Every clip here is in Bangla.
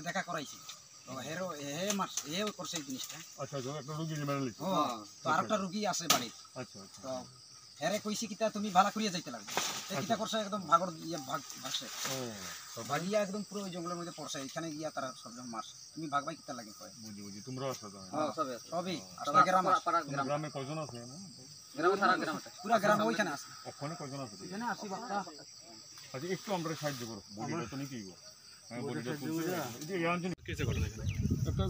দেখা করাইছি করছে এই জিনিসটা। আচ্ছা একটা রোগী মেরে লিখছে। তো আরেকটা রোগী আছে বাড়ি। আচ্ছা আচ্ছা। তো হেরে কইছি কিতা তুমি ভালো করিয়া যাইতে লাগবে। এই কিতা করছে একদম ভাগর ইয়া ভাগছে। তো ভাগিয়া একদম পুরো ওই জঙ্গলের মধ্যে পড়ছে। এখানে গিয়া তারা সবজন মারছে। তুমি ভাগবাই কিতা লাগে কয়? বুঝি তোমরা আসো তো? সবই আসলে গ্রামে কয়জন আছে না? গ্রামে সারা গ্রাম আছে। পুরো গ্রাম ওইখানে আছে। ওখানে কয়জন আছে? এখানে 80 বাচ্চা। আচ্ছা একটু আমরা সাহায্য করব। বডিটা তো নিতেই গো। বডিটা তুলতে। এই যে ইয়াঞ্জন কেসে ঘটনা এখানে। একটা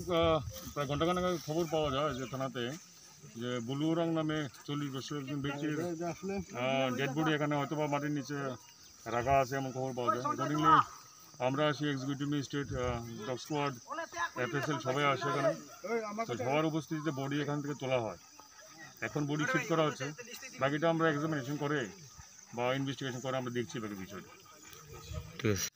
প্রায় ঘন্টাখানেক আগে খবর পাওয়া যায় যে থানাতে যে বুলুরাং নামে 40 বছরের একজন ব্যক্তির ডেড বডি এখানে হয়তো বা মাটির নিচে রাখা আছে এমন খবর পাওয়া যায়। অ্যাকর্ডিংলি আমরা আসি executive magistrate, dog squad, FSL সবাই আসে এখানে। তো সবার উপস্থিতিতে বডি এখান থেকে তোলা হয়। এখন বডি শিফট করা হচ্ছে। বাকিটা আমরা এক্সামিনেশন করে বা ইনভেস্টিগেশন করে আমরা দেখছি বাকি বিষয়টা। ঠিক আছে।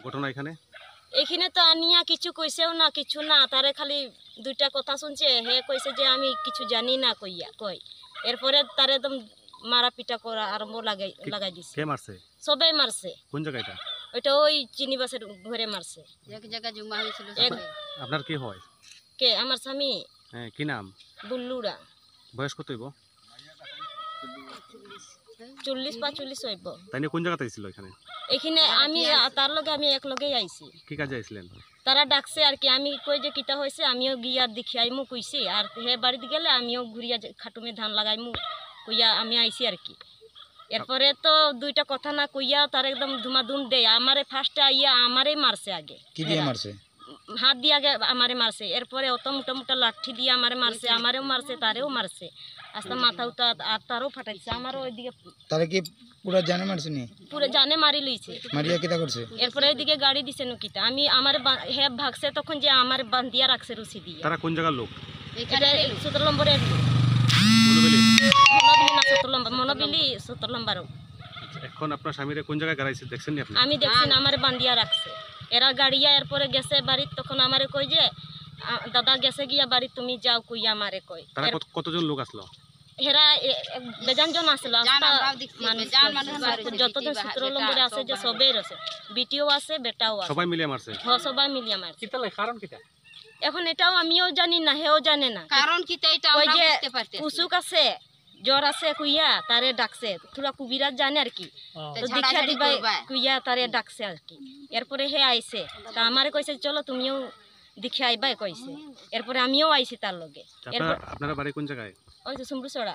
ঘটনা এখানে তো আনিয়া কিছু কইছেও না কিছু না, তারে খালি দুইটা কথা শুনছে। হে কইছে যে আমি কিছু জানি না কই। এরপরে তারে একদম মারা পিটা করা আরম্ভ লাগাই দিছে। কে মারছে? সবাই মারছে। কোন জায়গাটা? ওইটা ওই চিনিবাসের ঘরে মারছে। এক জায়গা জমা হয়েছিল। আপনার কি হয়? কে? আমার স্বামী। হ্যাঁ, কি নাম? বুল্লুরা। বয়স কত হইব? 40-45 হইব। তাই নিয়ে কোন জায়গাতে ছিল এখানে? এখানে আমি তার লগে আমি এক লগেই আইছি। কি কাজে আইছিলেন? তারা ডাকছে আর কি। আমি কই যে কিতা হয়েছে আমিও গিয়া দেখি আইমু কইছি। আর হে বাড়িতে গেলে আমিও ঘুরিয়া খাটুমে ধান লাগাইমু কইয়া আমি আইছি আর কি। এরপরে তো দুইটা কথা না কইয়া তার একদম ধুমাধুম দেয়। আমারে ফার্স্টে আইয়া আমারে মারছে আগে। কি দিয়ে মারছে? হাত দিয়ে আগে আমারে মারছে। এরপরে অত মোটা মোটা লাঠি দিয়ে আমারে মারছে। আমারেও মারছে, তারেও মারছে। আস্তে মাথা উঠা আর তারও ফাটাইছে। আমারও ওইদিকে। তারে কি পুরো জানে মারছে নি? পুরো জানে মারি লইছে। মারিয়া কিতা করছে? এরপরে ওইদিকে গাড়ি দিছে নকিতা। আমি আমার হে ভাগছে তখন যে আমার বান্ধিয়া রাখছে রুসি দিয়ে। তারা কোন জায়গার লোক? এটা 17 নম্বরের লোক। মনোবেলি না 17 নম্বর মনোবেলি 17 নম্বরও। এখন আপনার স্বামীরে কোন জায়গায় গাড়াইছে দেখছেন নি আপনি? আমি দেখছি না, আমার বান্ধিয়া রাখছে। এরা গাড়িয়া এরপরে গেছে বাড়ি। তখন আমারে কই যে দাদা গেছে গিয়া বাড়ি, তুমি যাও কইয়া আমারে কই। তারা কতজন লোক আসলো? হেরা বেজান জন আসলো। যতজন 17 নম্বরে আছে যে সবের আছে, বিটিও আছে বেটাও আছে। সবাই মিলিয়ে মারছে? হ্যাঁ, সবাই মিলিয়ে মারছে। কারণ কিটা এখন এটাও আমিও জানি না, হেও জানে না কারণ কিটা। এটা আমরা বুঝতে পারতেছি। উসুক আছে, জ্বর আছে কুইয়া তারে ডাকছে। থোড়া কুবিরাজ জানে আর কি। তো দীক্ষা দিবাই কুইয়া তারে ডাকছে আর কি। এরপরে হে আইছে। তা আমারে কইছে চলো তুমিও দীক্ষা আইবাই কইছে। এরপরে আমিও আইছি তার লগে। আপনারা বাড়ি কোন জায়গায়? ওই যে সুমরুছড়া।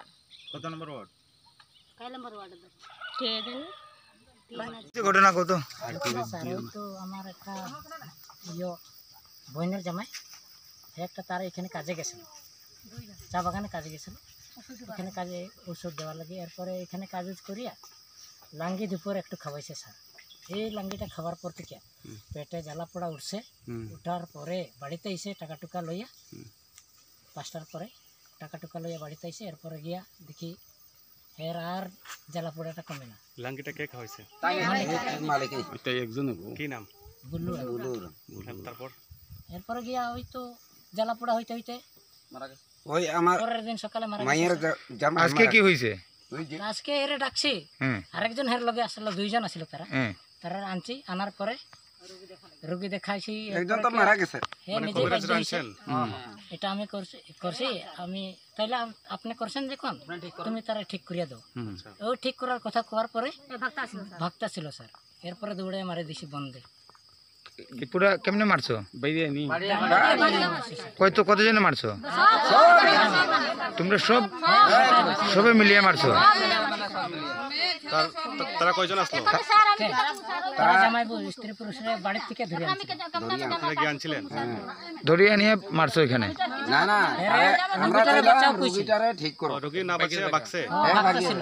কত নম্বর ওয়ার্ড? কয় নম্বর ওয়ার্ড? ঠিক আছে। ঘটনা কত? তো আমার একটা বোনের জামাই একটা তার এখানে কাজে গেছিল, চা বাগানে কাজে গেছিল। এখানে কাজে ওষুধ দেওয়ার লাগে। এরপরে এখানে কাজ করিয়া লাঙ্গি দুপুর একটু খাওয়াইছে স্যার। এই লাঙ্গিটা খাবার পর থেকে পেটে জ্বালা পোড়া উঠছে। উঠার পরে বাড়িতে এসে টাকা টুকা লইয়া 5টার পরে টাকা টুকা লইয়া বাড়িতে এসে এরপরে গিয়া দেখি এর আর জ্বালা পোড়াটা কমে না। লাঙ্গিটা কে খাওয়াইছে? কি নাম? বুল্লু। তারপর এরপরে গিয়া ওই তো জ্বালা পোড়া হইতে হইতে ওই আমার পরের দিন সকালে মারা মায়ের গেছে। আজকে কি হইছে? আজকে এরে ডাকছি। আরেকজন হের লগে আসলে দুইজন আছিল। তারা আনছি। আনার পরে রোগী দেখাইছি। একজন তো মারা গেছে। এটা আমি করছি আমি। তাইলে আপনি করছেন যখন তুমি তারা ঠিক করিয়া দাও। ও ঠিক করার কথা কোয়ার পরে ভাগতা ছিল স্যার। এরপরে দৌড়ে মারে দিছি বন্ধে। পুরা কেমনে মারছো? কতজনে মারছো? তোমরা সবে মিলিয়ে মারছো? তারা কয়জন আসলো? তারা জামাই বউ স্ত্রী পুরুষরা বাড়ির থেকে ধরে আনছে। আপনারা কি আনছিলেন? ধরিয়ে নিয়ে মারছো এখানে? না না আমরা রুগীটারে কইলাম বাঁচাও কইছি। রুগীটারে ঠিক করো। রোগী না বাঁচে বাঁচছে? ভাগতেছিল।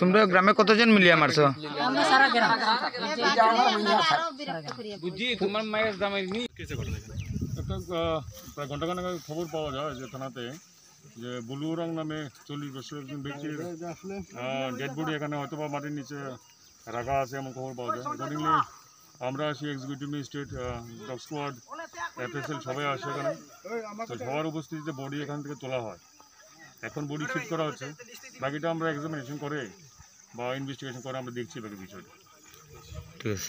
তোমরা গ্রামে কতজন মিলিয়ে মারছো? আমরা সারা গ্রাম এটা আমার মাইয়া কিসে ঘটনা এখানে? একটা প্রায় ঘন্টাখানেক আগে খবর পাওয়া যায় যে থানাতে যে বুলুরং নামে 40 বছরের একজন ব্যক্তির ডেড বডি এখানে হয়তো বা মাটির নিচে রাখা আছে এমন খবর পাওয়া যায়। অ্যাকর্ডিংলি আমরা আসি, executive magistrate, dog squad, FSL সবাই আসে এখানে। তো সবার উপস্থিতিতে বডি এখান থেকে তোলা হয়। এখন বডি শিফট করা হচ্ছে, বাকিটা আমরা এক্সামিনেশন করে বা ইনভেস্টিগেশন করে আমরা দেখছি বাকি বিষয়টা। ঠিক আছে।